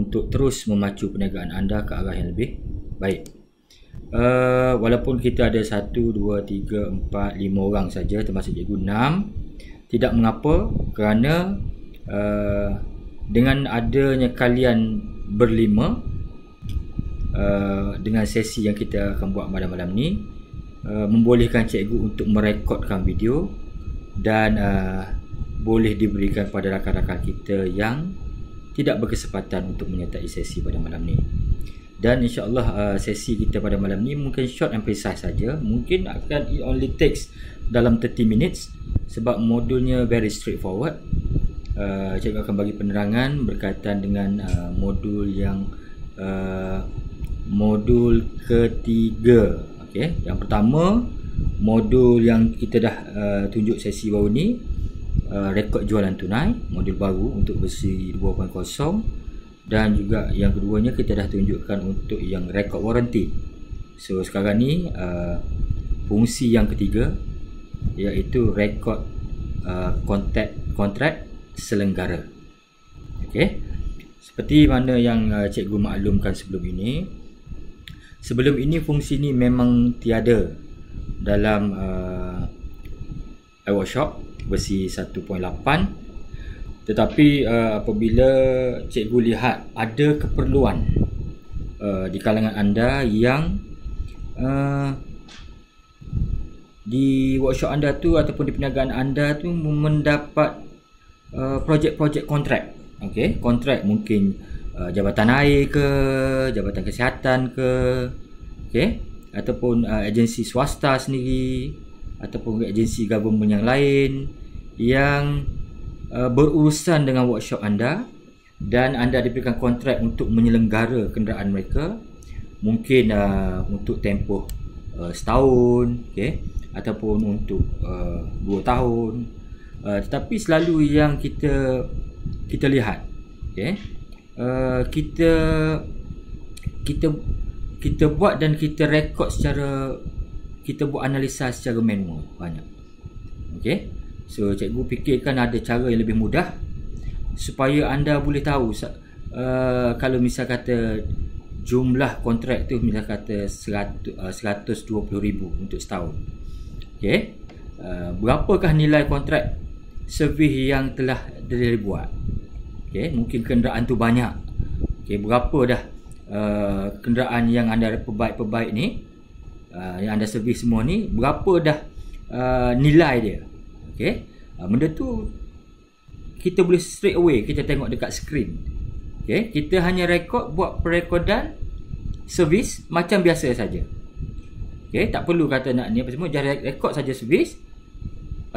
untuk terus memacu perniagaan anda ke arah yang lebih baik. Walaupun kita ada 1, 2, 3, 4, 5 orang saja, termasuk cikgu 6, tidak mengapa, kerana dengan adanya kalian berlima, dengan sesi yang kita akan buat malam-malam ni, membolehkan cikgu untuk merekodkan video dan boleh diberikan pada rakan-rakan kita yang tidak berkesempatan untuk menyertai sesi pada malam ni. Dan insyaAllah sesi kita pada malam ni mungkin short and precise saja. Mungkin akan it only takes dalam 30 minutes sebab modulnya very straightforward. Cikgu akan bagi penerangan berkaitan dengan modul yang modul ketiga. Okay. Yang pertama, modul yang kita dah tunjuk sesi baru ni, rekod jualan tunai, modul baru untuk versi 2.0. Dan juga yang keduanya kita dah tunjukkan untuk yang rekod warranty. So sekarang ni fungsi yang ketiga, iaitu rekod kontrak selenggara. Okey. Seperti mana yang cikgu maklumkan sebelum ini. Sebelum ini fungsi ni memang tiada dalam iWorkshop versi 1.8. Tetapi apabila cikgu lihat ada keperluan di kalangan anda yang di workshop anda tu ataupun di perniagaan anda tu mendapat projek-projek kontrak. Okey, kontrak mungkin jabatan air ke, jabatan kesihatan ke, okey, ataupun agensi swasta sendiri ataupun agensi government yang lain yang berurusan dengan workshop anda dan anda diberikan kontrak untuk menyelenggara kenderaan mereka, mungkin untuk tempoh setahun, okay, ataupun untuk 2 tahun, tetapi selalu yang kita lihat, okay, kita buat dan kita rekod secara, kita buat analisa secara manual banyak. Okay. So cikgu fikirkan ada cara yang lebih mudah supaya anda boleh tahu kalau misal kata jumlah kontrak tu misal kata 120,000 untuk setahun. Okey. Berapakah nilai kontrak servis yang telah dibuat? Okey, mungkin kenderaan tu banyak. Okey, berapa dah kenderaan yang anda perbaik ni, yang anda servis semua ni, berapa dah nilai dia? Okay. Benda tu kita boleh straight away kita tengok dekat skrin. Okay. Kita hanya rekod, buat perekodan servis macam biasa saja. Okay. Tak perlu kata nak ni apa semua, just rekod saja servis,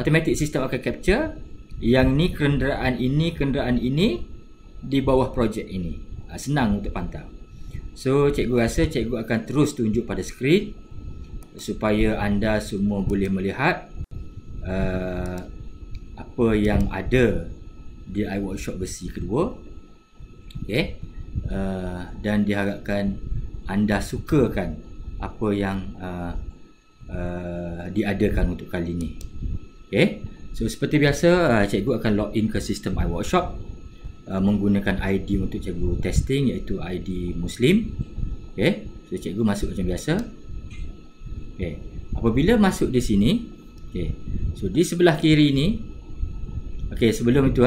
automatic system akan capture yang ni kenderaan ini di bawah projek ini. Senang untuk pantau. So cikgu rasa cikgu akan terus tunjuk pada skrin supaya anda semua boleh melihat apa yang ada di iWorkshop versi kedua. Okay. Dan diharapkan anda sukakan apa yang diadakan untuk kali ini. Okay. So seperti biasa, cikgu akan login ke sistem iWorkshop menggunakan ID untuk cikgu testing, iaitu ID Muslim. Okay. So cikgu masuk macam biasa. Okay. Apabila masuk di sini, okay, so di sebelah kiri ni, okay, sebelum itu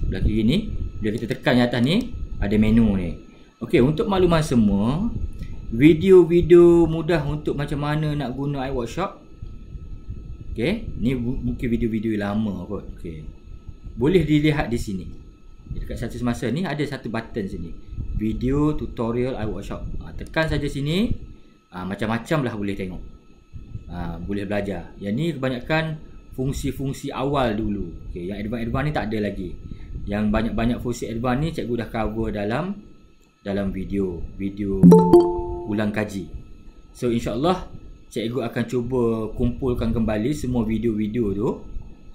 sebelah kiri ni, bila kita tekan yang atas ni, ada menu ni. Okay, untuk makluman semua, video-video mudah untuk macam mana nak guna iWorkshop. Okay, ni mungkin video-video lama kot. Okay, boleh dilihat di sini. Dekat satu semasa ni ada satu button sini, video tutorial iWorkshop. Tekan saja sini, macam-macam lah boleh tengok. Boleh belajar. Yang ni kebanyakan fungsi-fungsi awal dulu. Okay, yang advance ni tak ada lagi. Yang banyak-banyak fungsi advance ni cikgu dah cover dalam video ulang kaji. So insya-Allah cikgu akan cuba kumpulkan kembali semua video-video tu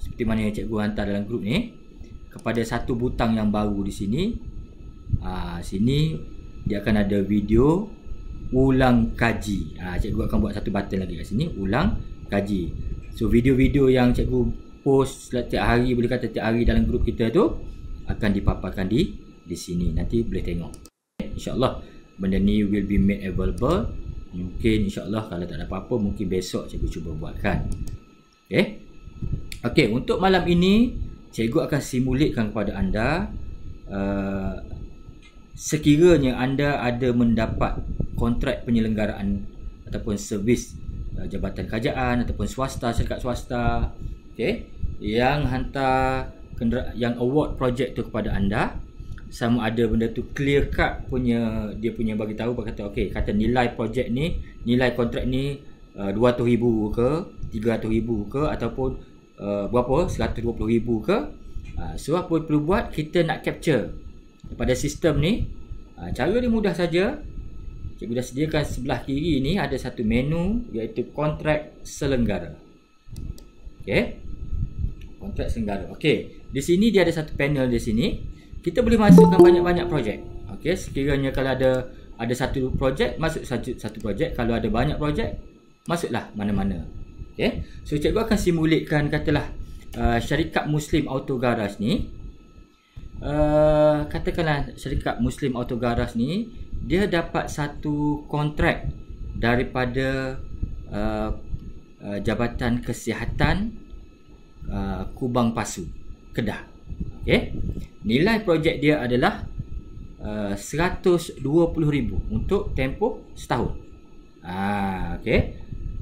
seperti mana yang cikgu hantar dalam grup ni kepada satu butang yang baru di sini. Sini dia akan ada video ulang kaji. Cikgu akan buat satu button lagi kat sini, ulang kaji. So video-video yang cikgu post setiap hari, boleh kata setiap hari dalam grup kita tu akan dipaparkan di sini. Nanti boleh tengok. InsyaAllah benda ni will be made available. Mungkin insyaAllah kalau tak ada apa-apa, mungkin besok cikgu cuba buatkan. Okey, untuk malam ini cikgu akan simulate kepada anda sekiranya anda ada mendapat kontrak penyelenggaraan ataupun servis jabatan kerajaan ataupun swasta, syarikat swasta, yang hantar yang award projek tu kepada anda, sama ada benda tu clear cut punya, dia punya bagi tahu, kata okey, kata nilai projek ni, nilai kontrak ni 200,000 ke 300,000 ke ataupun berapa 120,000 ke. So apa perlu buat, kita nak capture pada sistem ni. Cara dia mudah saja. Cikgu dah sediakan sebelah kiri ni ada satu menu iaitu kontrak selenggara. Kontrak selenggara. Di sini dia ada satu panel di sini. Kita boleh masukkan banyak-banyak projek. Sekiranya kalau ada satu projek, masuk satu projek. Kalau ada banyak projek, masuklah mana-mana. So cikgu akan simulatekan katalah syarikat Muslim Auto Garage ni. Katakanlah syarikat Muslim Auto Garage ni dia dapat satu kontrak daripada Jabatan Kesihatan Kubang Pasu, Kedah. Nilai projek dia adalah 120,000 untuk tempoh setahun.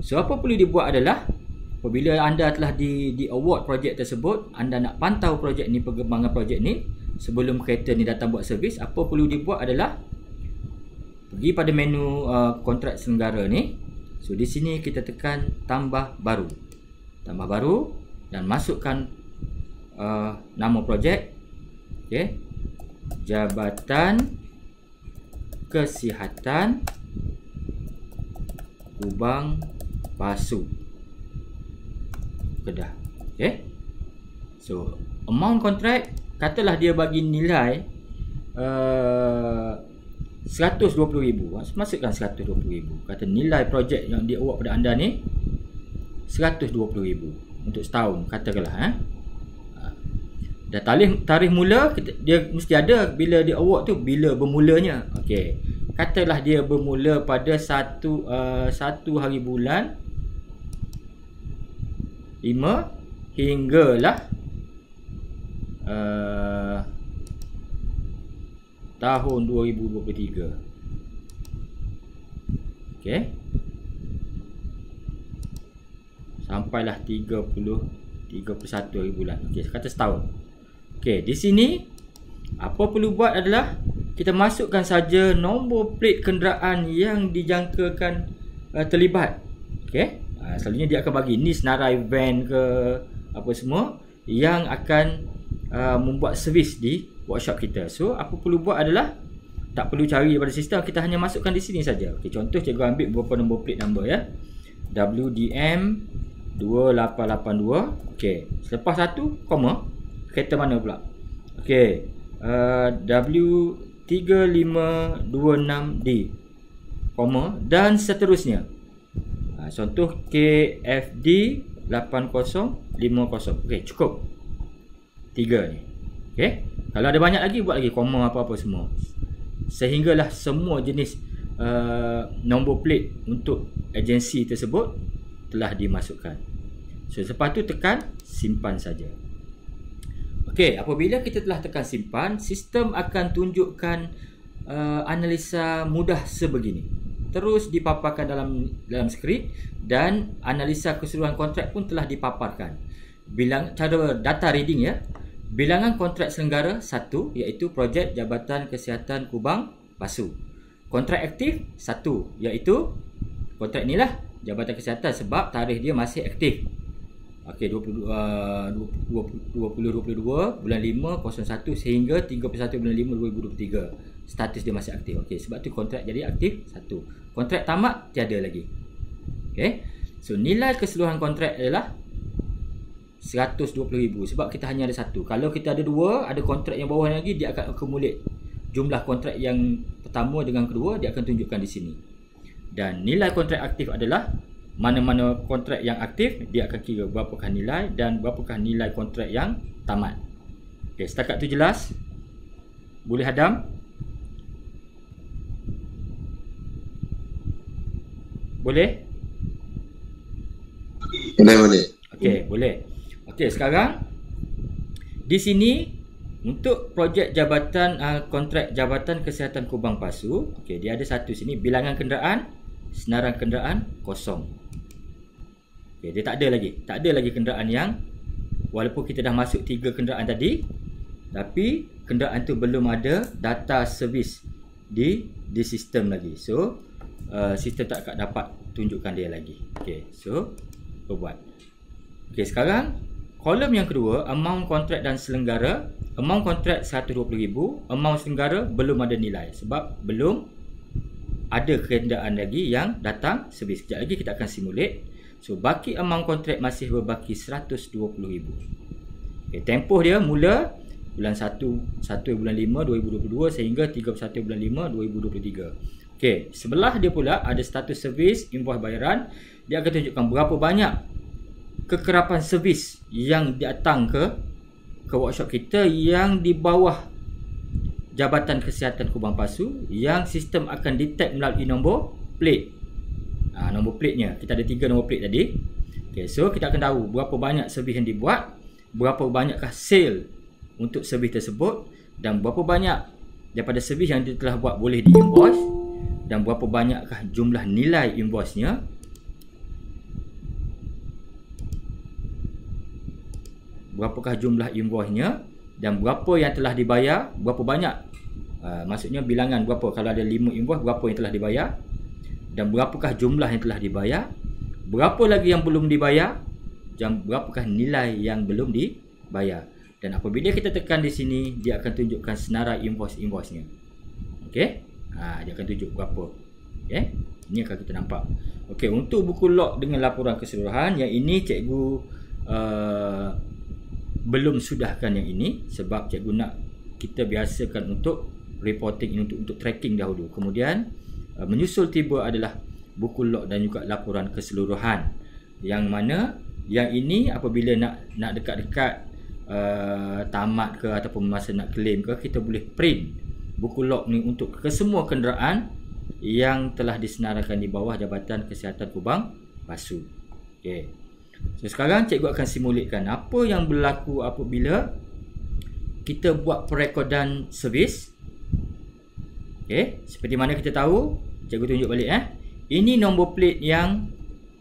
So apa perlu dibuat adalah, apabila anda telah di award projek tersebut, anda nak pantau projek ni, perkembangan projek ni sebelum kereta ni datang buat servis, apa perlu dibuat adalah pergi pada menu kontrak selenggara ni. So di sini kita tekan tambah baru. Tambah baru dan masukkan nama projek. Jabatan Kesihatan Kubang Pasu, Kedah. So amount kontrak, katalah dia bagi nilai 120,000. Masukkan 120,000. Kata nilai projek yang dia award pada anda ni 120,000 untuk setahun, katakanlah. Dan tarikh mula dia mesti ada bila dia award tu, bila bermulanya. Katalah dia bermula pada 1 hari bulan 5 hinggalah tahun 2023. Sampailah 31 hari bulan. Kata setahun. Di sini apa perlu buat adalah kita masukkan saja nombor plate kenderaan yang dijangkakan terlibat. Selalunya dia akan bagi ni senarai van ke apa semua yang akan membuat servis di workshop kita. So apa perlu buat adalah tak perlu cari daripada sistem, kita hanya masukkan di sini saja. Contoh cikgu ambil beberapa nombor plate number ya. WDM 2882. Selepas satu koma, kereta mana pula? W3526D, koma, dan seterusnya. Contoh KFD 8050. Cukup 3 ni. Kalau ada banyak lagi, buat lagi koma apa-apa semua, sehinggalah semua jenis nombor plate untuk agensi tersebut telah dimasukkan. So lepas tu tekan simpan saja. Apabila kita telah tekan simpan, sistem akan tunjukkan analisa mudah sebegini. Terus dipaparkan dalam skrip, dan analisa keseluruhan kontrak pun telah dipaparkan. Cara data reading ya. Bilangan kontrak selenggara 1, iaitu projek Jabatan Kesihatan Kubang Pasu. Kontrak aktif 1, iaitu kontrak inilah Jabatan Kesihatan sebab tarikh dia masih aktif. 2022 bulan 5 01 sehingga 31 bulan 5 2023. Status dia masih aktif. Sebab tu kontrak jadi aktif 1. Kontrak tamat tiada lagi. So nilai keseluruhan kontrak adalah 120,000 sebab kita hanya ada satu. Kalau kita ada dua, ada kontrak yang bawah lagi, dia akan accumulate jumlah kontrak yang pertama dengan kedua, dia akan tunjukkan di sini. Dan nilai kontrak aktif adalah mana-mana kontrak yang aktif, dia akan kira berapakah nilai dan berapakah nilai kontrak yang tamat. Setakat tu jelas? Boleh hadam? Boleh? Boleh. Okey, boleh. Okey, sekarang di sini untuk projek jabatan kontrak Jabatan Kesihatan Kubang Pasu, okey, dia ada satu sini bilangan kenderaan, senaran kenderaan kosong. Okey, dia tak ada lagi kenderaan yang, walaupun kita dah masuk 3 kenderaan tadi, tapi kenderaan tu belum ada data servis di sistem lagi. So sistem tak dapat tunjukkan dia lagi. Okey, so buat. Okey, sekarang kolom yang kedua, amount kontrak dan selenggara. Amount kontrak 120,000, amount selenggara belum ada nilai sebab belum ada kenderaan lagi yang datang servis. Sekejap lagi kita akan simulate. So baki amount kontrak masih berbaki 120,000. Okay, tempoh dia mula bulan 1 bulan 5 2022 sehingga 31 bulan 5 2023. Okey, sebelah dia pula ada status servis, invoice bayaran. Dia akan tunjukkan berapa banyak kekerapan servis yang datang ke workshop kita yang di bawah Jabatan Kesihatan Kubang Pasu, yang sistem akan detect melalui nombor plate. Nombor plate-nya, kita ada 3 nombor plate tadi. Okay, so kita akan tahu berapa banyak servis yang dibuat, berapa banyakkah sale untuk servis tersebut, dan berapa banyak daripada servis yang dia telah buat boleh di-invoice, dan berapa banyakkah jumlah nilai invoice-nya. Berapakah jumlah invoice-nya, dan berapa yang telah dibayar, berapa banyak, maksudnya bilangan berapa, kalau ada 5 invoice berapa yang telah dibayar, dan berapakah jumlah yang telah dibayar, berapa lagi yang belum dibayar, dan berapakah nilai yang belum dibayar. Dan apabila kita tekan di sini, dia akan tunjukkan senarai invoice-nya. Okey, dia akan tunjuk berapa. Okey, ini akan kita nampak. Okey, untuk buku log dengan laporan keseluruhan, yang ini cikgu belum sudahkan yang ini sebab cikgu nak kita biasakan untuk reporting ini, untuk tracking dahulu. Kemudian menyusul tiba adalah buku log dan juga laporan keseluruhan, yang mana yang ini apabila nak dekat-dekat tamat ke ataupun masa nak claim ke, kita boleh print buku log ni untuk ke semua kenderaan yang telah disenaraikan di bawah Jabatan Kesihatan Kubang Pasu. Okey. So sekarang cikgu akan simulatekan apa yang berlaku apabila kita buat perekodan servis. Okey, seperti mana kita tahu, cikgu tunjuk balik ini nombor plate yang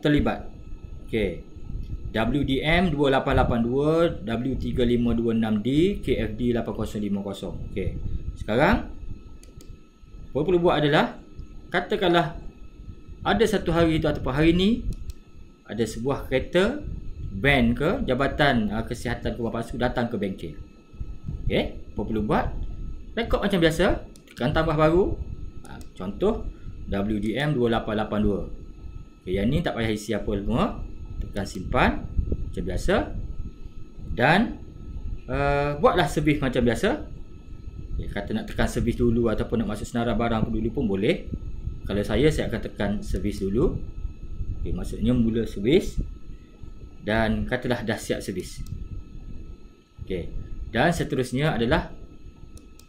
terlibat. Okey. WDM 2882, W3526D, KFD 8050. Okey. Sekarang apa perlu buat adalah, katakanlah ada satu hari itu ataupun hari ni ada sebuah kereta van ke Jabatan Kesihatan Kubang Pasu datang ke bengkel. Okey, apa perlu buat? Rekod macam biasa, tekan tambah baru. Contoh WDM 2882. Okey, yang ni tak payah isi apa semua. Tekan simpan macam biasa dan buatlah servis macam biasa. Okay, kata nak tekan servis dulu ataupun nak masuk senarai barang dulu pun boleh. Kalau saya akan tekan servis dulu. Okay, maksudnya mula servis dan katalah dah siap servis. Okay, dan seterusnya adalah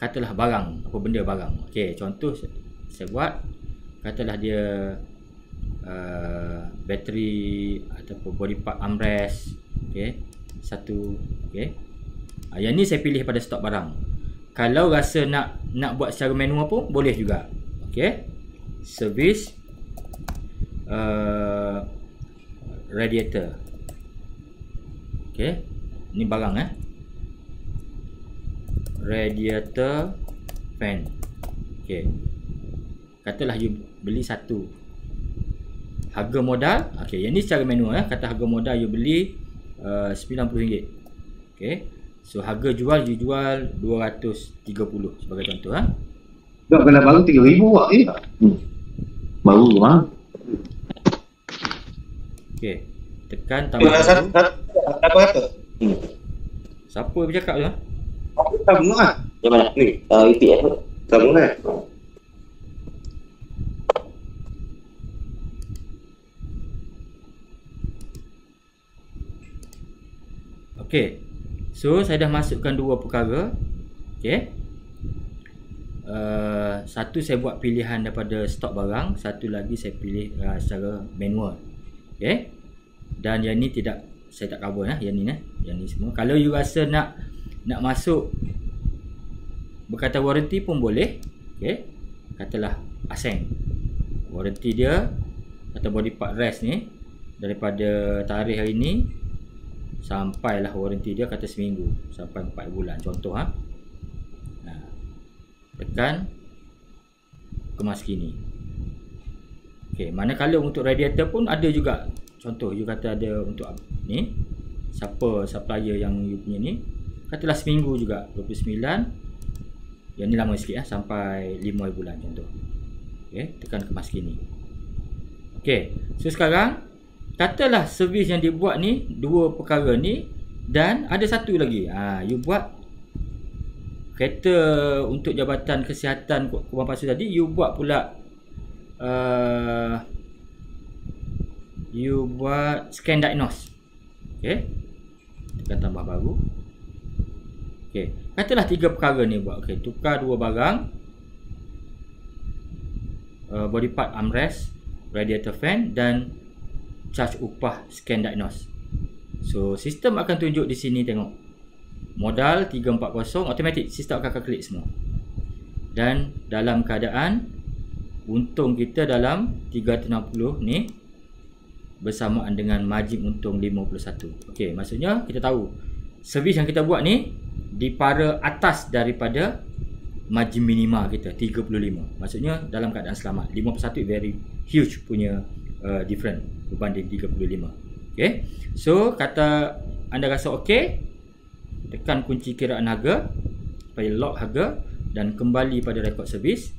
katalah barang, apa benda barang. Okay, contoh saya buat, katalah dia bateri ataupun body part armrest. Okay, satu. Okay, yang ni saya pilih pada stok barang. Kalau rasa nak buat secara manual pun boleh juga. Okay, servis radiator. Okay, ni barang radiator fan. Okay, katalah you beli satu, harga modal, okay, yang ni secara manual kata harga modal you beli RM90. Okay, so harga jual you jual 230 sebagai contoh Tak kena baru 3,000 buat je. Baru okey, tekan tambah baru. Apa kata? Siapa yang bercakap tu? Sama lah. Yang mana? Ni, EPF tu. Sama lah. Okey, so saya dah masukkan dua perkara. Okey, satu saya buat pilihan daripada stok barang, satu lagi saya pilih secara manual. Okay. Dan yang ni saya tak cover yang ni semua. Kalau you rasa nak masuk berkaitan warranty pun boleh. Okay. Katalah Ascend, warranty dia kata body part rest ni daripada tarikh hari ni sampailah warranty dia kata seminggu sampai 4 bulan contoh tekan kemas kini. Okey, manakala untuk radiator pun ada juga contoh you kata ada untuk ni siapa supplier yang you punya ni katalah seminggu juga 29, yang ni lama sikit sampai 5 bulan contoh. Okey, tekan kemas kini. Okey, so sekarang katalah servis yang dibuat ni dua perkara ni dan ada satu lagi. You buat kereta untuk Jabatan Kesihatan Kubang Pasu tadi, you buat pula you buat scan diagnose. Okey, tekan tambah baru. Okey, katalah 3 perkara ni buat. Okey, tukar 2 barang, body part armrest, radiator fan dan charge upah scan diagnose. So sistem akan tunjuk di sini, tengok modal 340 automatic, sistem akan calculate semua. Dan dalam keadaan untung kita dalam 360 ni bersamaan dengan margin untung 51. Okey, maksudnya kita tahu servis yang kita buat ni dipara atas daripada margin minima kita 35. Maksudnya dalam keadaan selamat. 51 very huge punya different berbanding 35. Okey. So kata anda rasa okey, tekan kunci kiraan harga supaya lock harga dan kembali pada rekod servis.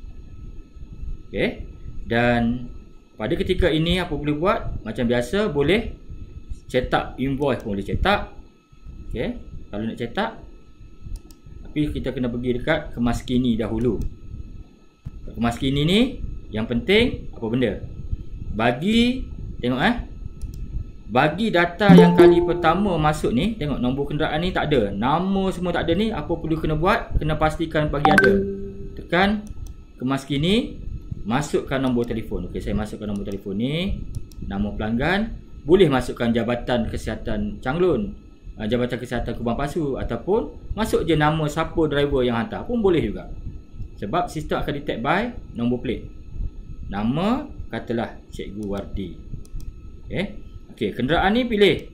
Okey. Dan pada ketika ini apa boleh buat? Macam biasa boleh cetak invoice pun boleh cetak. Okey. Kalau nak cetak, tapi kita kena pergi dekat kemas kini dahulu. Kemas kini ni yang penting apa benda? Bagi tengok bagi data yang kali pertama masuk ni, tengok nombor kenderaan ni tak ada, nama semua tak ada ni, apa perlu kena buat? Kena pastikan bagi ada. Tekan kemas kini, masukkan nombor telefon. Okey, saya masukkan nombor telefon ni, nama pelanggan, boleh masukkan Jabatan Kesihatan Changlun, Jabatan Kesihatan Kubang Pasu, ataupun masuk je nama siapa driver yang hantar pun boleh juga. Sebab sistem akan detect by nombor plate. Nama katalah Cikgu Wardi. Okey, kenderaan ni pilih.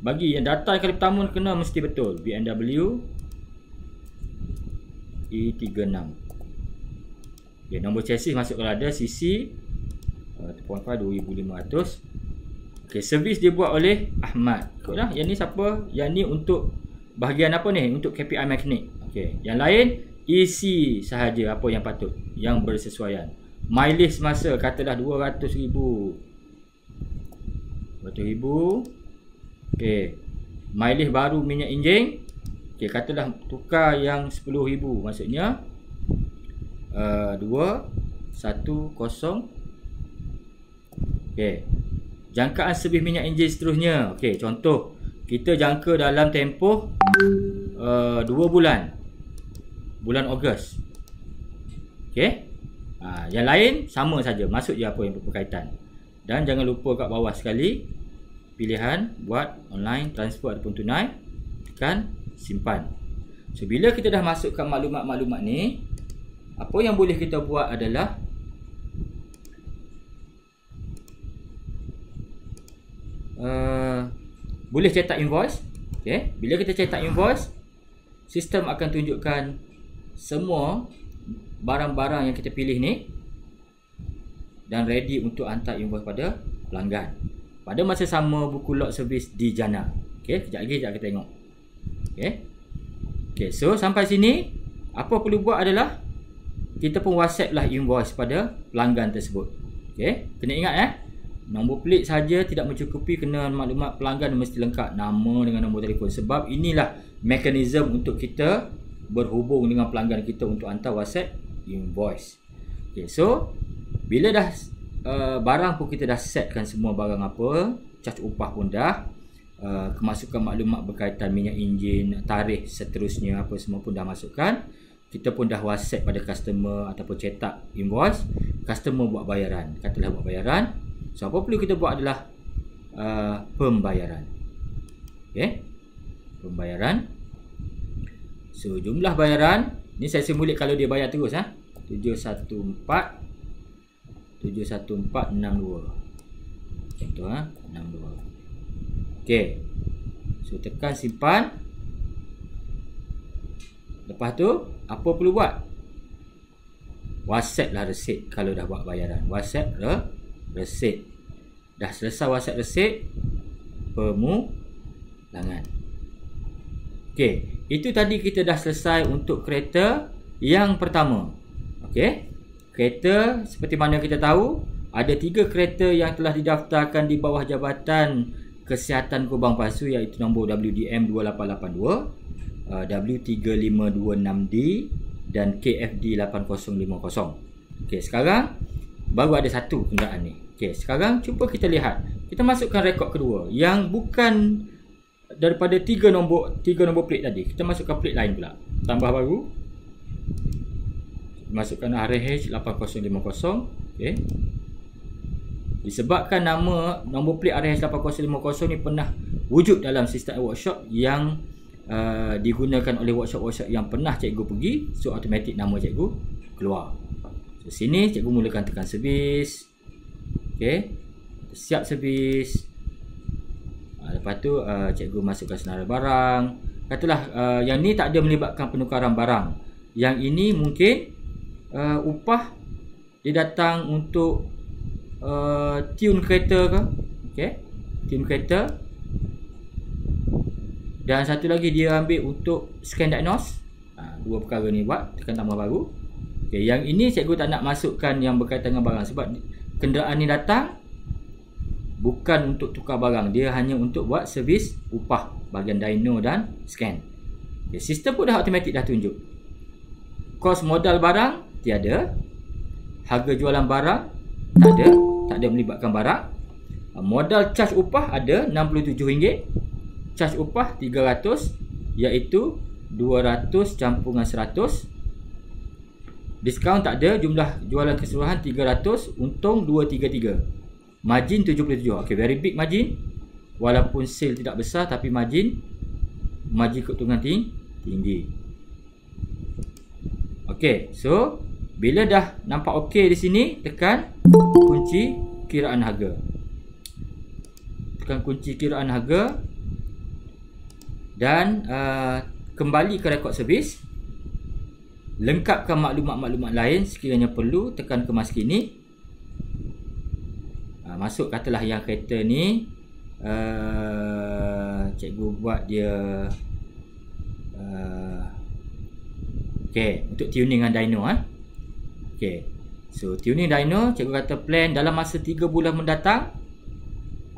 Bagi yang data kali pertama kena mesti betul. BMW E36. Okey, nombor chassis masuk kalau ada, CC 2500. Okey, servis dia buat oleh Ahmad. Ikutlah, yang ni siapa? Yang ni untuk bahagian apa ni? Untuk KPI mekanik. Okey, yang lain isi sahaja apa yang patut, yang bersesuaian. Mileage semasa katalah 200,000. 200,000. Okey. Mileage baru minyak enjin. Okey, katalah tukar yang 10,000. Maksudnya 210. Okey. Jangkaan servis minyak enjin seterusnya. Okey, contoh kita jangka dalam tempoh 2 bulan. Bulan Ogos. Okey. Yang lain sama saja, masuk je apa yang berkaitan. Dan jangan lupa kat bawah sekali pilihan buat online, transfer ataupun tunai, tekan simpan. So bila kita dah masukkan maklumat-maklumat ni, apa yang boleh kita buat adalah boleh cetak invoice. Okay. Bila kita cetak invoice, sistem akan tunjukkan semua barang-barang yang kita pilih ni dan ready untuk hantar invoice pada pelanggan. Pada masa sama buku log servis di jana. Okey, kejap lagi kita tengok. Okey. Okey, so sampai sini apa perlu buat adalah kita pun WhatsApp lah invoice pada pelanggan tersebut. Okey, kena ingat nombor plate saja tidak mencukupi, kena maklumat pelanggan mesti lengkap, nama dengan nombor telefon, sebab inilah mekanisme untuk kita berhubung dengan pelanggan kita untuk hantar WhatsApp invoice. Okay, so bila dah barang pun kita dah setkan semua barang apa, charge upah pun dah, kemasukan maklumat berkaitan minyak enjin, tarikh seterusnya apa semua pun dah masukkan. kita pun dah WhatsApp pada customer ataupun cetak invoice, customer buat bayaran. Katalah buat bayaran. So apa perlu kita buat adalah pembayaran. Okey. Pembayaran. So jumlah bayaran ni saya simulate kalau dia bayar terus 714 71462. Contoh 62. Okey. So tekan simpan. Lepas tu apa perlu buat? WhatsApp lah resit kalau dah buat bayaran. WhatsApp resit. Dah selesai WhatsApp resit, pemulangan. Okey, itu tadi kita dah selesai untuk kereta yang pertama. Okey. Kereta seperti mana kita tahu, ada 3 kereta yang telah didaftarkan di bawah Jabatan Kesihatan Kubang Pasu, iaitu nombor WDM 2882, W3526D dan KFD 8050. Okey, sekarang baru ada satu kenderaan ni. Okey, sekarang cuba kita lihat. Kita masukkan rekod kedua yang bukan daripada 3 nombor plate tadi. Kita masukkan plate lain pula. Tambah baru. Masukkan RH 8050. Okey. Disebabkan nombor plate RH 8050 ni pernah wujud dalam sistem workshop yang digunakan oleh workshop-workshop yang pernah cikgu pergi, so automatik nama cikgu keluar. So sini cikgu mulakan tekan servis. Okey. Siap servis. Lepas tu cikgu masukkan senarai barang. Katalah yang ni tak ada melibatkan penukaran barang. Yang ini mungkin upah dia datang untuk tune kereta ke. Okey. Tune kereta. Dan satu lagi dia ambil untuk scan diagnose. Dua perkara ni buat, tekan tambah baru. Okay, yang ini cikgu tak nak masukkan yang berkaitan dengan barang sebab kenderaan ni datang bukan untuk tukar barang, dia hanya untuk buat servis upah bahagian dyno dan scan. Okay, sistem pun dah automatik dah tunjuk. Kos modal barang tiada. Harga jualan barang tak ada melibatkan barang. Modal charge upah ada RM67. Charge upah 300, iaitu 200 campungan 100. Diskaun tak ada, jumlah jualan keseluruhan 300, untung 233. Margin 77. Okey, very big margin. Walaupun sale tidak besar tapi margin keuntungan tinggi. Okey, so bila dah nampak okey di sini, tekan kunci kiraan harga. Tekan kunci kiraan harga. Dan kembali ke rekod servis. Lengkapkan maklumat-maklumat lain sekiranya perlu. Tekan kemas kini. Masuk katalah yang kereta ni cikgu buat dia okey, untuk tuning dengan dyno. Okey. So tuning dyno, cikgu kata plan dalam masa 3 bulan mendatang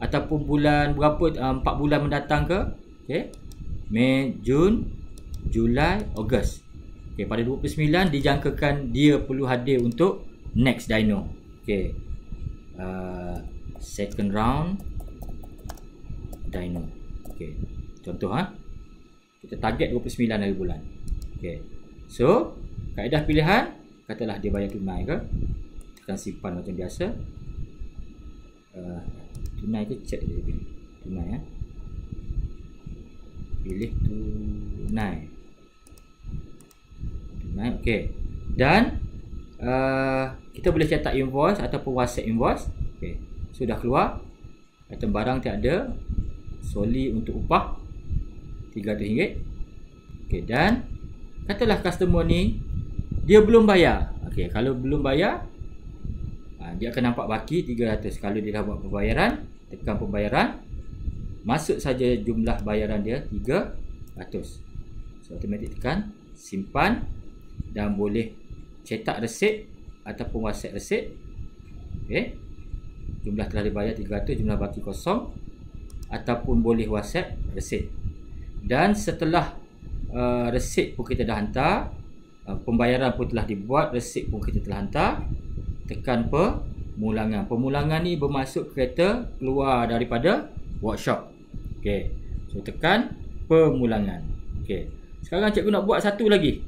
ataupun bulan berapa, 4 bulan mendatang ke. Okey. Mei, Jun, Julai, Ogos. Okey, pada 29 dijangkakan dia perlu hadir untuk next dyno. Okey. Second round dyno. Okey. Contoh kita target 29 hari bulan. Okey. So, kaedah pilihan, katalah dia bayar tunai ke. Tekan simpan macam biasa. Tunai ke check dia pilih. Tunai pilih tunai. Okey. Dan kita boleh cetak invoice ataupun WhatsApp invoice. Okey. Sudah keluar. Item barang tiada. Soli untuk upah RM300. Okey, dan katalah customer ni dia belum bayar. Okey, kalau belum bayar dia akan nampak baki 300. Kalau dia dah buat pembayaran, tekan pembayaran. Masuk saja jumlah bayaran dia 300. So automatik tekan simpan dan boleh cetak resit ataupun WhatsApp resit. Okey. Jumlah telah dibayar 300, jumlah baki kosong, ataupun boleh WhatsApp resit. Dan setelah resit pun kita dah hantar, pembayaran pun telah dibuat, resit pun kita telah hantar, tekan pemulangan. Pemulangan ni bermaksud kereta keluar daripada workshop. Okey. So tekan pemulangan. Okey. Sekarang cikgu nak buat satu lagi.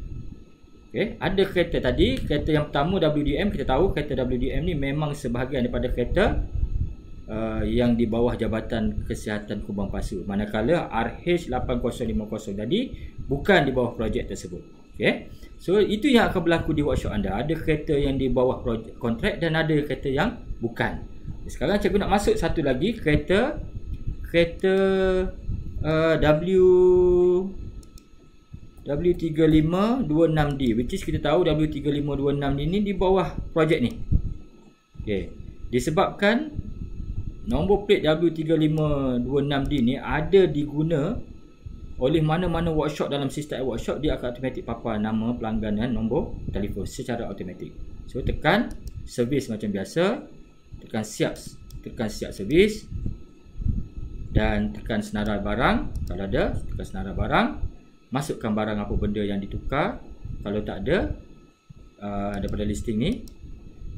Okey, ada kereta tadi, kereta yang pertama WDM, kita tahu kereta WDM ni memang sebahagian daripada kereta yang di bawah Jabatan Kesihatan Kubang Pasu. Manakala RH8050 jadi bukan di bawah projek tersebut. Okey. So itu yang akan berlaku di workshop anda. Ada kereta yang di bawah projek kontrak dan ada kereta yang bukan. Sekarang cikgu nak masuk satu lagi kereta W3526D, which is kita tahu W3526 ini di bawah projek ni. Okey. Disebabkan nombor plate W3526D ni ada diguna oleh mana-mana workshop dalam sistem workshop, dia akan automatik papar nama pelanggan dan nombor telefon secara automatik. So tekan servis macam biasa, tekan siap servis dan tekan senarai barang. Kalau ada, tekan senarai barang, masukkan barang apa benda yang ditukar. Kalau tak ada daripada listing ni,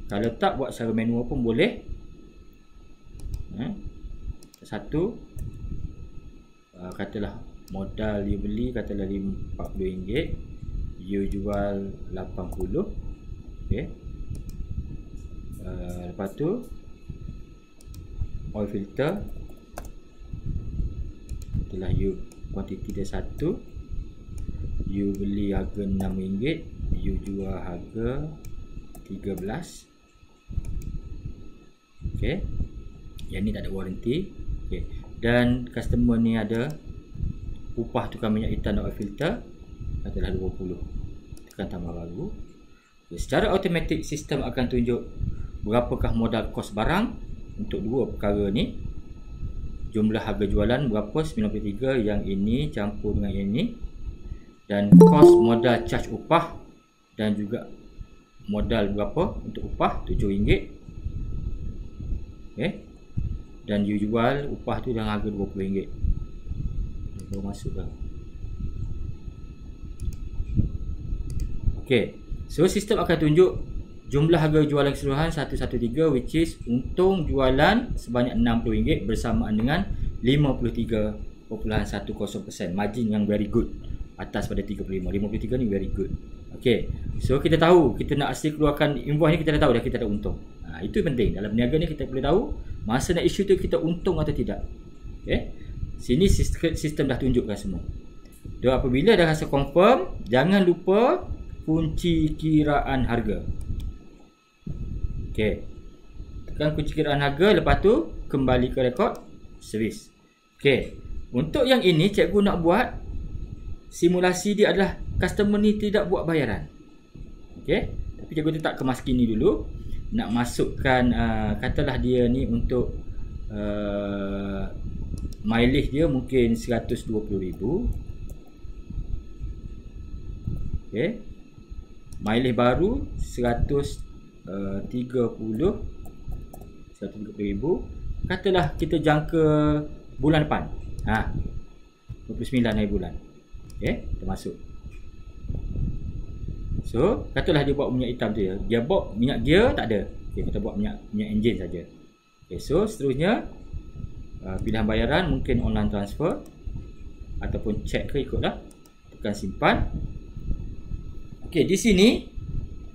kalau tak buat secara manual pun boleh. Satu, katalah modal you beli katalah RM40, you jual RM80. Okey. Lepas tu oil filter, itulah you quantity dia 1, you beli harga RM6, you jual harga RM13. Okey. Yang ni tak ada warranty. Okey. Dan customer ni ada upah tukar minyak hitam dan oil filter, katalah 20. Tekan tambah baru. Okay. Secara automatik sistem akan tunjuk berapakah modal kos barang untuk dua perkara ni. Jumlah harga jualan berapa, 93, yang ini campur dengan yang ini. Dan kos modal charge upah dan juga modal berapa untuk upah, RM7. Okey. Dan you jual upah tu dengan harga RM20. Baru masuk dah. Okey. So sistem akan tunjuk jumlah harga jualan keseluruhan 113, which is untung jualan sebanyak RM60 bersamaan dengan 53.10%. Margin yang very good, atas pada 35. 53 ni very good. Okey. So kita tahu, kita nak asli keluarkan invoice ni, kita dah tahu dah kita ada untung. Itu penting. Dalam berniaga ni kita boleh tahu masa nak issue tu kita untung atau tidak. Okey. Sini sistem dah tunjukkan semua. Dan apabila dah rasa confirm, jangan lupa kunci kiraan harga. Okey. Tekan kunci kiraan harga, lepas tu kembali ke rekod servis. Okey. Untuk yang ini cikgu nak buat simulasi dia adalah customer ni tidak buat bayaran. Okey. Tapi cikgu tetap kemas kini dulu. Nak masukkan katalah dia ni untuk mileage dia mungkin 120,000. Okey. Mileage baru 130,000. Katalah kita jangka bulan depan. 29 hari bulan. Okey, kita masuk. So, katalah dia buat minyak hitam tu ya. Dia buat minyak gear tak ada. Okey, kita buat minyak enjin saja. Okey, so seterusnya pilihan bayaran mungkin online transfer ataupun cek ke, ikutlah. Tekan simpan. Okey, di sini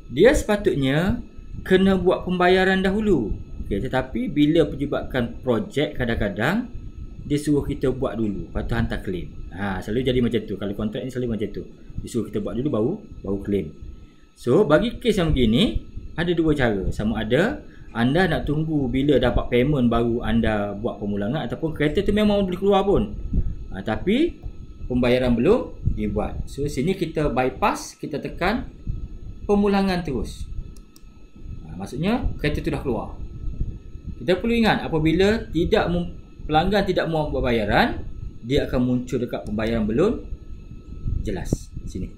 dia sepatutnya kena buat pembayaran dahulu. Okey, tetapi bila penjebakan projek kadang-kadang dia suruh kita buat dulu, lepas tu hantar claim. Selalu jadi macam tu. Kalau kontrak ni selalu macam tu. Disuruh kita buat dulu baru claim. So, bagi kes yang begini ada dua cara. Sama ada anda nak tunggu bila dapat payment baru anda buat pemulangan, ataupun kereta tu memang boleh keluar pun. Tapi pembayaran belum dibuat. So, sini kita bypass, kita tekan pemulangan terus. Maksudnya kereta tu dah keluar. Kita perlu ingat apabila pelanggan tidak mau buat bayaran, dia akan muncul dekat pembayaran belum jelas sini.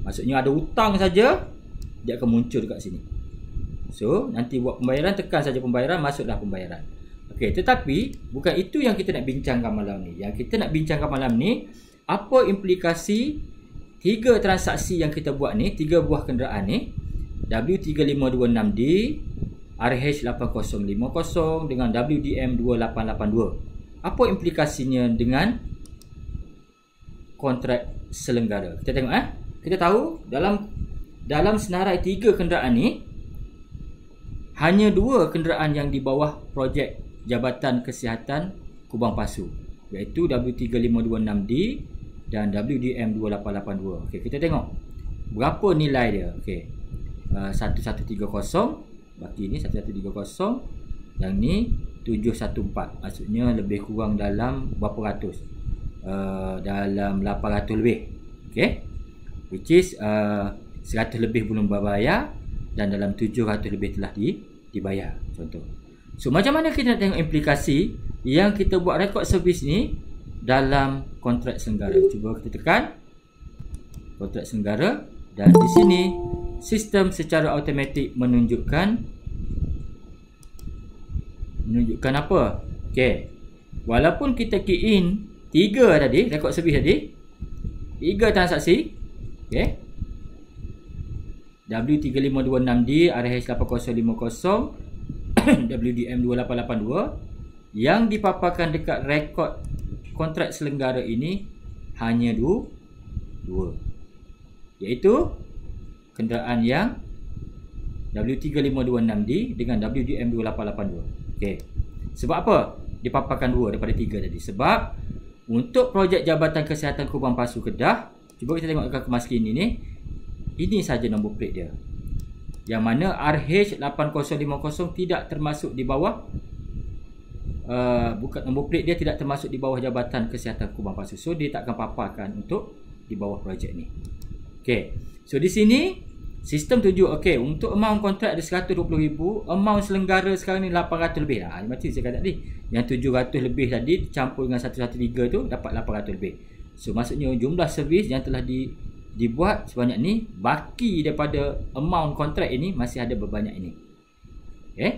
Maksudnya ada hutang saja, dia akan muncul dekat sini. So, nanti buat pembayaran, tekan saja pembayaran, masuklah pembayaran. Okey, tetapi bukan itu yang kita nak bincangkan malam ni. Yang kita nak bincangkan malam ni, apa implikasi 3 transaksi yang kita buat ni, 3 buah kenderaan ni, W3526D, RH8050 dengan WDM2882. Apa implikasinya dengan kontrak selenggara? Kita tengok kita tahu dalam senarai 3 kenderaan ni, hanya 2 kenderaan yang di bawah projek Jabatan Kesihatan Kubang Pasu, iaitu W3526D dan WDM2882. Okey, kita tengok berapa nilai dia. Okey, 1130, baki ni 1130, yang ni 714. Maksudnya lebih kurang dalam berapa ratus? Dalam 800 lebih. Okey, which is 100 lebih belum berbayar dan dalam 700 lebih telah dibayar, contoh. So macam mana kita nak tengok implikasi yang kita buat rekod servis ni dalam kontrak selenggara? Cuba kita tekan kontrak selenggara, dan di sini sistem secara automatik menunjukkan apa? Okey, walaupun kita key in 3 tadi, rekod servis tadi, 3 transaksi. Okey, W3526D, RH8050, WDM2882 yang dipaparkan dekat rekod kontrak selenggara ini hanya 2, iaitu kenderaan yang W3526D dengan WDM2882. Okey, sebab apa dipaparkan 2 daripada 3 tadi? Sebab untuk projek Jabatan Kesihatan Kubang Pasu Kedah, cuba kita tengok dekat kemaskini ni, ini saja nombor plate dia, yang mana RH8050 tidak termasuk di bawah, bukan nombor plate dia tidak termasuk di bawah Jabatan Kesihatan Kubang Pasu. So dia tak akan paparkan untuk di bawah projek ni. Okey, so di sini sistem tunjuk, okey, untuk amount kontrak ada 120,000, amount selenggara sekarang ni 800 lebih lah. Macam saya kata tadi, yang 700 lebih tadi campur dengan 113 tu dapat 800 lebih. So maksudnya jumlah servis yang telah dibuat sebanyak ni, baki daripada amount kontrak ini masih ada berbanyak ini. Okey,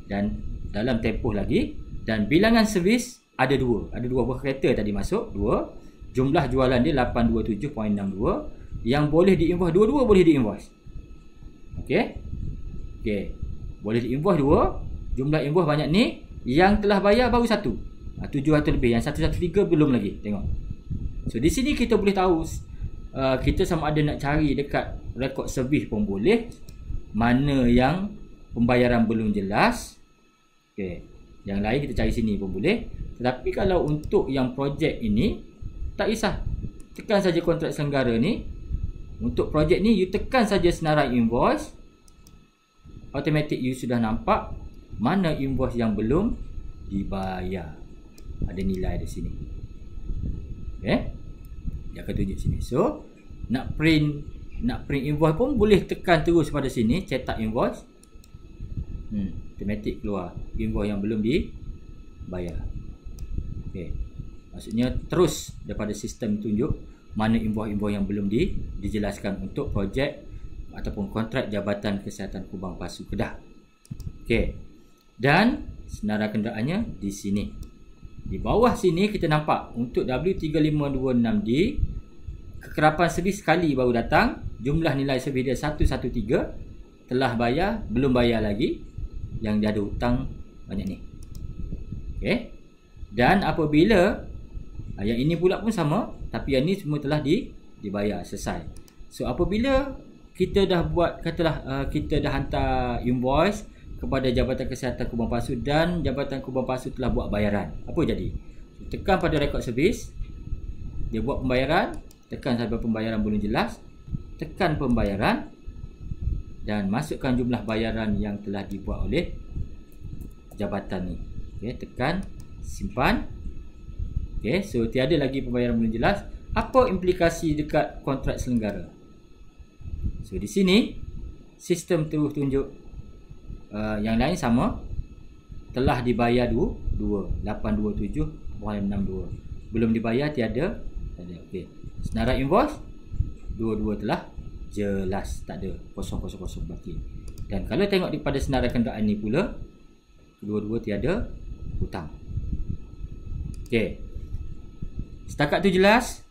dan dalam tempoh lagi, dan bilangan servis ada 2 buah kereta tadi masuk 2, jumlah jualan dia 827.62 yang boleh diinvoice, dua-dua boleh diinvoice. Okey, boleh diinvoice 2, jumlah invoice banyak ni, yang telah bayar baru 1, 700 lebih, yang 113 belum lagi. Tengok, so di sini kita boleh tahu, kita sama ada nak cari dekat rekod servis pun boleh, mana yang pembayaran belum jelas. Okey, yang lain kita cari sini pun boleh. Tetapi kalau untuk yang projek ini, tak kisah, tekan saja kontrak selenggara ni. Untuk projek ni, you tekan saja senarai invoice, automatic you sudah nampak mana invoice yang belum dibayar, ada nilai di sini. Okey, dia akan tunjuk sini. So nak print invoice pun boleh tekan terus pada sini, cetak invoice, automatic keluar invoice yang belum dibayar. Okey, maksudnya terus daripada sistem tunjuk mana invoice-invoice yang belum dijelaskan untuk projek ataupun kontrak Jabatan Kesihatan Kubang Pasu Kedah. Okey, dan senarai kenderaannya di sini. Di bawah sini kita nampak untuk W3526D, kekerapan servis sekali baru datang, jumlah nilai servis dia 113, telah bayar, belum bayar lagi, yang dia ada hutang banyak ni. Okey, dan apabila yang ini pula pun sama, tapi yang ni semua telah dibayar, selesai. So apabila kita dah buat, katalah kita dah hantar invoice kepada Jabatan Kesihatan Kubang Pasu dan Jabatan Kubang Pasu telah buat bayaran, apa jadi? Tekan pada rekod servis, dia buat pembayaran, tekan sampai pembayaran belum jelas, tekan pembayaran dan masukkan jumlah bayaran yang telah dibuat oleh jabatan ni. Okey, tekan simpan. Okey, so tiada lagi pembayaran belum jelas. Apa implikasi dekat kontrak selenggara? So di sini sistem terus tunjuk yang lain sama, telah dibayar 827.62, belum dibayar tiada. Okey, senarai invoice dua-dua telah jelas, tak ada kosong baki. Dan kalau tengok pada senarai kenderaan ni pula, kedua-dua tiada hutang. Okey, setakat tu jelas?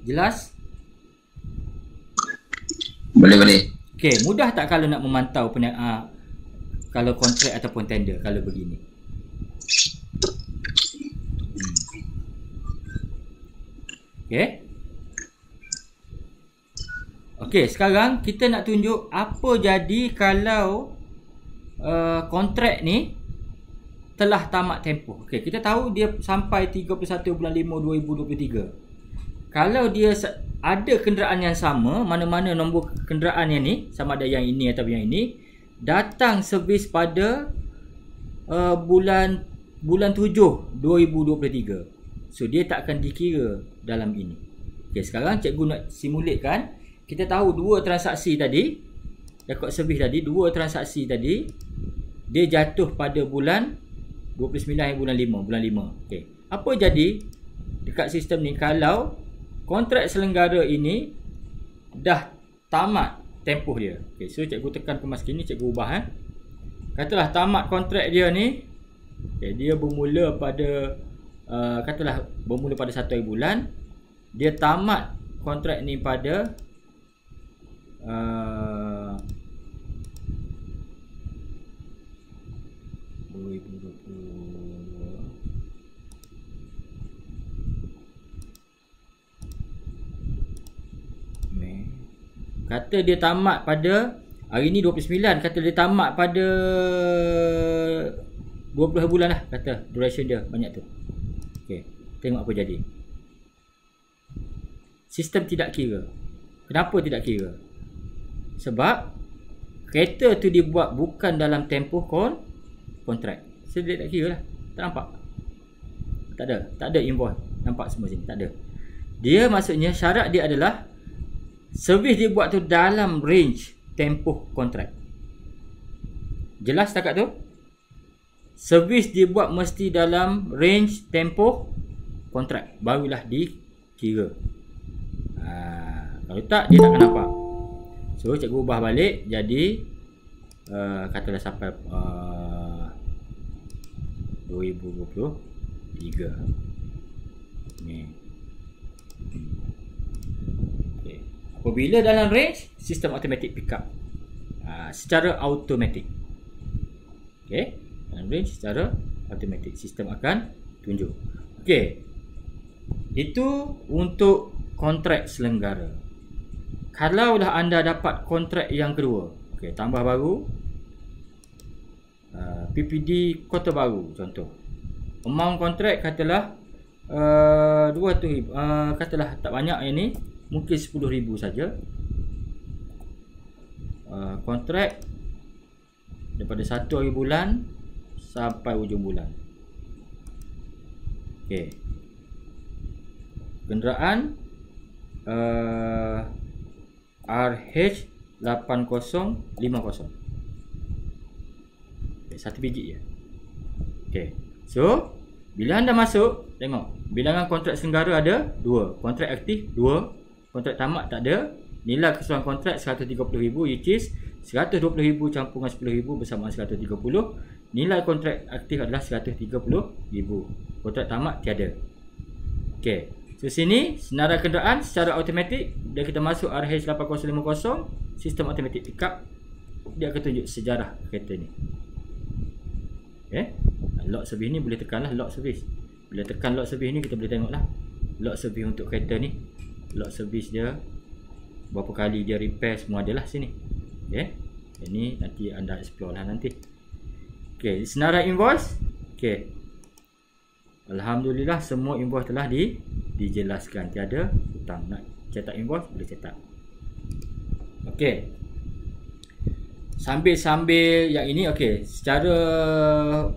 Jelas? Boleh. Okey, mudah tak kalau nak memantau kalau kontrak ataupun tender kalau begini? Okey. Okey, sekarang kita nak tunjuk apa jadi kalau kontrak ni telah tamat tempoh. Okey, kita tahu dia sampai 31 bulan 5 2023. Kalau dia ada kenderaan yang sama, mana-mana nombor kenderaan yang ni, sama ada yang ini atau yang ini, datang servis pada bulan 7 2023. So dia tak akan dikira dalam ini. Okey, sekarang cikgu nak simulatekan. Kita tahu dua transaksi tadi, rekod servis tadi, dua transaksi tadi dia jatuh pada bulan 29 bulan 5. Okey. Apa jadi dekat sistem ni kalau kontrak selenggara ini dah tamat tempoh dia? Okey, so cikgu tekan kemas kini, cikgu ubah Katalah tamat kontrak dia ni, okay, dia bermula pada katalah bermula pada 1 hari bulan. Dia tamat kontrak ni pada 2020 Mei. Kata dia tamat pada hari ni 29, kata dia tamat pada 20 hari bulan lah, kata duration dia banyak tu. Okey, tengok apa jadi. Sistem tidak kira. Kenapa tidak kira? Sebab kereta tu dibuat bukan dalam tempoh kontrak. So dia tak kira lah. Tak nampak? Tak ada invoice. Nampak semua sini? Tak ada. Dia maksudnya syarat dia adalah servis dia buat tu dalam range tempoh kontrak. Jelas setakat tu? Servis dia buat mesti dalam range tempoh kontrak, barulah dikira. Kalau tak, dia takkan nampak. So cikgu ubah balik jadi katalah sampai 2023 ni. Okay. Apabila dalam range, sistem automatic pick up secara automatik. Okay, dalam range secara automatik sistem akan tunjuk. Okay, itu untuk kontrak selenggara. Kalaulah anda dapat kontrak yang kedua, okay, tambah baru, PPD Kota Baru contoh, amount kontrak katalah 200,000, katalah tak banyak yang ni, mungkin 10,000 saja. Kontrak daripada 1 hari bulan sampai hujung bulan. Okay, kenderaan RH8050. Okay, satu biji je. Okay, so bila anda masuk, tengok bilangan kontrak selenggara ada 2, kontrak aktif 2, kontrak tamat tak ada. Nilai keseluruhan kontrak 130,000, which is 120,000 campungan 10,000 bersamaan 130. Nilai kontrak aktif adalah 130,000. Kontrak tamat tiada. Okay, so sini senarai kenderaan secara automatik. Bila kita masuk RH8050, sistem automatic pickup, dia akan tunjuk sejarah kereta ni. Okay, lock service ni boleh tekanlah lock service. Bila tekan lock service ni, kita boleh tengoklah lock service untuk kereta ni. Lock service dia, berapa kali dia repair, semua adalah sini. Okay, ini nanti anda explore lah nanti. Okay, senarai invoice. Okay, alhamdulillah semua invoice telah dijelaskan. Tiada hutang. Nak cetak invoice boleh cetak. Okay, sambil yang ini. Okay, secara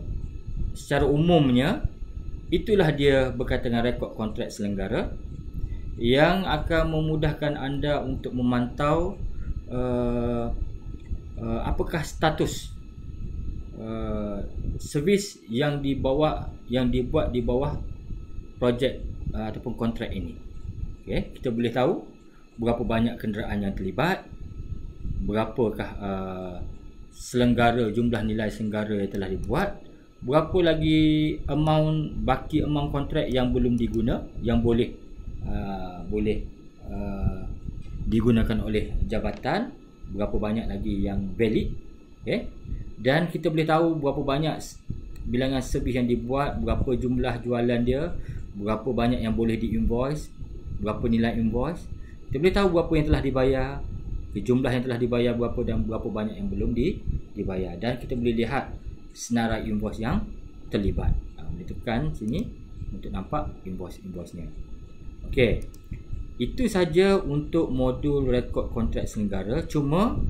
umumnya itulah dia berkaitan dengan rekod kontrak selenggara yang akan memudahkan anda untuk memantau apakah status servis yang dibuat di bawah projek ataupun kontrak ini. Okay, kita boleh tahu berapa banyak kenderaan yang terlibat, berapakah selenggara, jumlah nilai selenggara yang telah dibuat, berapa lagi baki amount kontrak yang belum diguna, yang boleh digunakan oleh jabatan, berapa banyak lagi yang valid. Okay, dan kita boleh tahu berapa banyak bilangan servis yang dibuat, berapa jumlah jualan dia, berapa banyak yang boleh di-invoice, berapa nilai invoice, kita boleh tahu berapa yang telah dibayar, jumlah yang telah dibayar berapa dan berapa banyak yang belum dibayar, dan kita boleh lihat senarai invoice yang terlibat. Boleh tekan sini untuk nampak invoice-nya. Okey. Itu saja untuk modul rekod kontrak selenggara. Cuma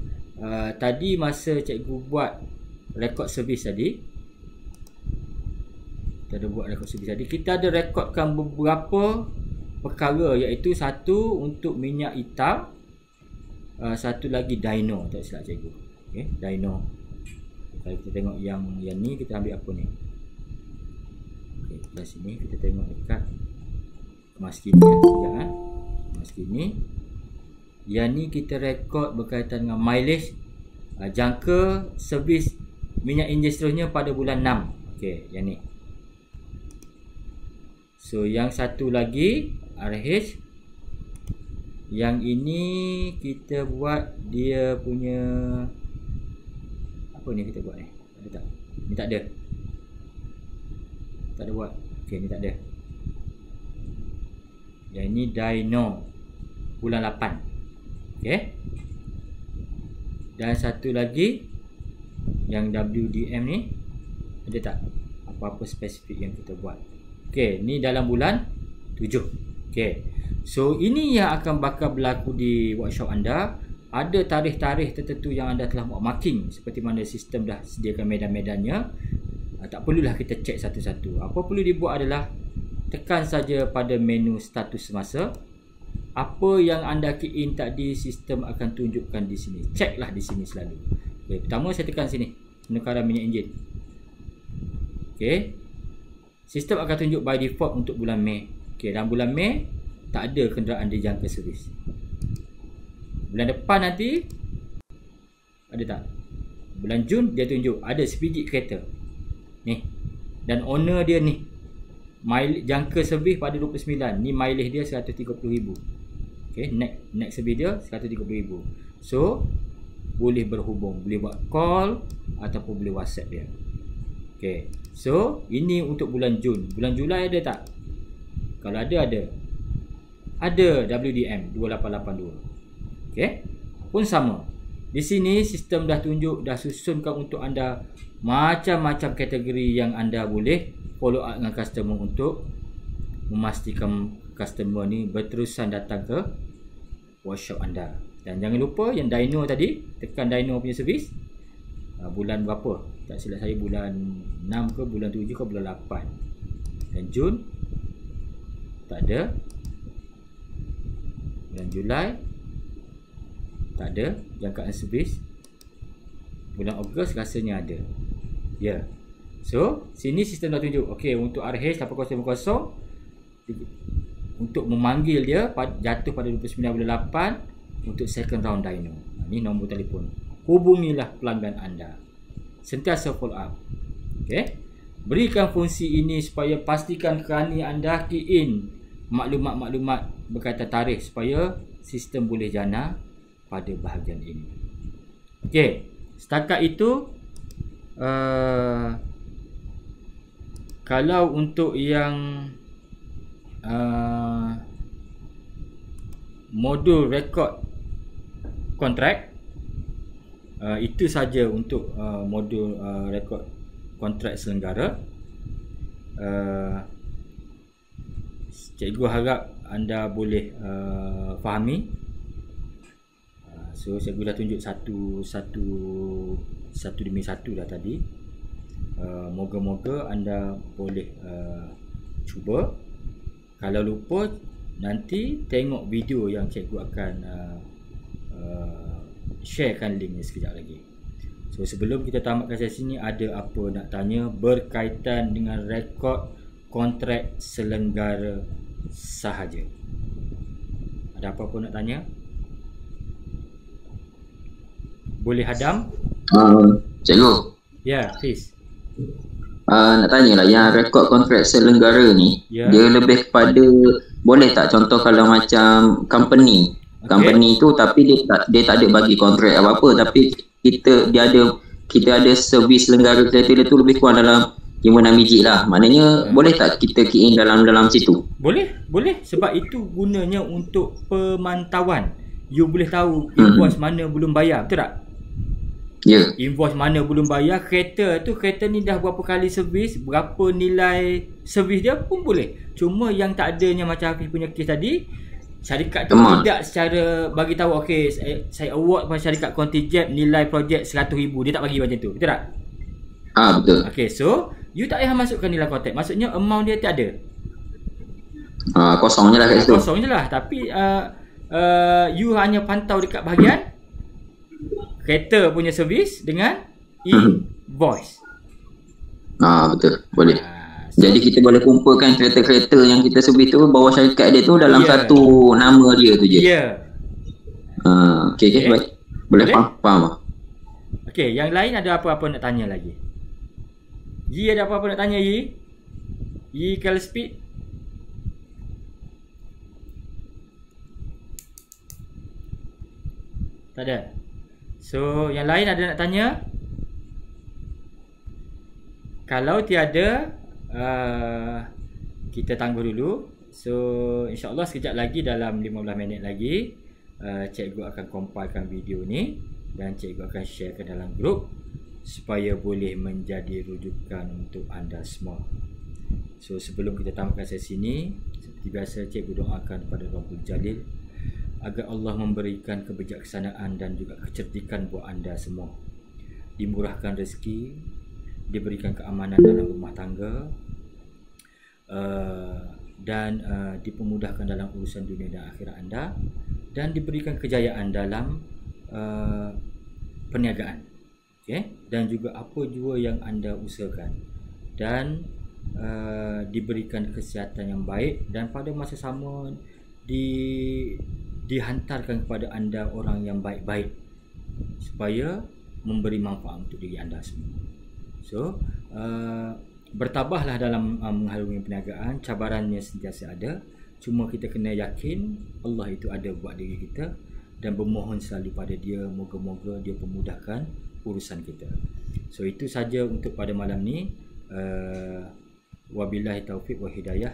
tadi masa cikgu buat rekod servis tadi, kita ada rekodkan beberapa perkara, iaitu satu untuk minyak hitam, satu lagi dyno, tak silap cikgu. Okey, dyno. Kalau kita tengok yang ni, kita ambil apa ni? Okey, dari sini kita tengok dekat kemas kini kan. Kemas kini. Yang ni kita rekod berkaitan dengan mileage, jangka servis minyak enjin seterusnya pada bulan 6. Okey, yang ni. So yang satu lagi RH, yang ini kita buat dia punya apa ni kita buat ni? Ada tak? Ni tak ada. Tak ada buat. Okey, ni tak ada. Yang ini dyno bulan 8. Okey. Dan satu lagi yang WDM ni, ada tak apa-apa spesifik yang kita buat? Okey, ni dalam bulan 7. Okey. So ini yang akan bakal berlaku di workshop anda. Ada tarikh-tarikh tertentu yang anda telah buat marking, seperti mana sistem dah sediakan medan-medannya. Tak perlulah kita cek satu-satu. Apa perlu dibuat adalah tekan saja pada menu status semasa. Apa yang anda key in tadi, sistem akan tunjukkan di sini. Ceklah di sini selalu. Okay, pertama saya tekan sini, penukaran minyak enjin. Okey. Sistem akan tunjuk by default untuk bulan Mei. Okey, dalam bulan Mei tak ada kenderaan dijangka servis. Bulan depan nanti ada tak? Bulan Jun dia tunjuk ada sebiji kereta. Ni. Dan owner dia ni. Jangka servis pada 29. Ni mileage dia 130,000. Okey, next servis dia 130,000. So, boleh berhubung, boleh buat call ataupun boleh WhatsApp dia. Okey. So, ini untuk bulan Jun. Bulan Julai ada tak? Kalau ada. Ada WDM 2882. Okey. Pun sama. Di sini sistem dah tunjuk, dah susunkan untuk anda macam-macam kategori yang anda boleh follow up dengan customer untuk memastikan customer ni berterusan datang ke workshop anda. Dan jangan lupa yang dyno tadi, tekan dyno punya servis. Bulan berapa? Tak silap saya bulan 6 ke, bulan 7 ke, bulan 8. Dan Jun tak ada. Bulan Julai tak ada jangkaan servis. Bulan Ogos rasanya ada. Ya. So, sini sistem dah tunjuk. Okey, untuk RH 8050 untuk memanggil dia jatuh pada 29 bulan 8 untuk second round dyno. Ini nombor telefon. Hubungilah pelanggan anda. Sentiasa follow up. Okey. Berikan fungsi ini supaya pastikan kerani anda key in maklumat-maklumat berkaitan tarikh supaya sistem boleh jana pada bahagian ini. Okey, setakat itu kalau untuk yang modul rekod kontrak, itu saja untuk modul rekod kontrak selenggara. Cikgu harap anda boleh fahami. So cikgu dah tunjuk satu demi satu dah tadi. Moga-moga anda boleh cuba. Kalau lupa, nanti tengok video yang cikgu akan sharekan link ni sekejap lagi. So sebelum kita tamatkan sesi ni, ada apa nak tanya berkaitan dengan rekod kontrak selenggara sahaja? Ada apa-apa nak tanya? Boleh Hadam? Cikgu. Ya, Fiz. Nak tanya lah, yang rekod kontrak selenggara ni, dia lebih kepada, boleh tak contoh kalau macam company tu tapi dia tak ada bagi kontrak apa-apa, tapi kita ada servis selenggara kereta dia tu lebih kurang dalam 56 biji lah. Maknanya boleh tak kita key in dalam situ? Boleh sebab itu gunanya untuk pemantauan. You boleh tahu invoice mana belum bayar, betul tak? Ya. Invoice mana belum bayar, kereta ni dah berapa kali servis, berapa nilai servis dia pun boleh. Cuma yang tak adanya macam Hafiz punya kes tadi, syarikat tu tidak secara bagi tahu okey saya award pada syarikat Contijet nilai projek 100,000, dia tak bagi macam tu, betul tak? Betul. Okey, so you tak payah masukkan nilai kontak. Maksudnya amount dia tak ada. Kosong je lah kat situ. Kosong je lah. Tapi you hanya pantau dekat bahagian kereta punya servis dengan invoice. Betul. Boleh. Jadi kita boleh kumpulkan kereta-kereta yang kita servis tu bawah syarikat dia tu dalam satu nama dia tu je. Okay, baik. Boleh faham. Okay, yang lain ada apa-apa nak tanya lagi? Yi ada apa-apa nak tanya, Yi? Yi color speed? Tak ada. So, yang lain ada nak tanya? Kalau tiada, kita tangguh dulu. So, insyaAllah sekejap lagi, dalam 15 minit lagi, cikgu akan compilekan video ni dan cikgu akan share ke dalam grup supaya boleh menjadi rujukan untuk anda semua. So, sebelum kita tamatkan sesi ni, seperti biasa cikgu doakan kepada Rabbul Jalil agar Allah memberikan kebijaksanaan dan juga kecerdikan buat anda semua, dimurahkan rezeki, diberikan keamanan dalam rumah tangga, dan dipermudahkan dalam urusan dunia dan akhirat anda, dan diberikan kejayaan dalam perniagaan, dan juga apa jua yang anda usahakan, dan diberikan kesihatan yang baik, dan pada masa sama dihantarkan kepada anda orang yang baik-baik supaya memberi manfaat untuk diri anda semua. So, bertabahlah dalam mengharungi perniagaan. Cabarannya sentiasa ada, cuma kita kena yakin Allah itu ada buat diri kita dan bermohon selalu pada dia, moga-moga dia pemudahkan urusan kita. So, itu saja untuk pada malam ni. Wabillahi taufiq wa hidayah.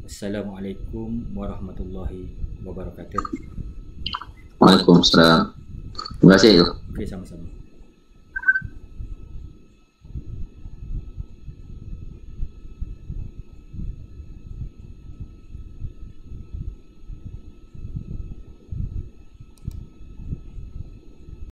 Assalamualaikum warahmatullahi wabarakatuh. Waalaikumsalam. Terima kasih. Okey, sama-sama.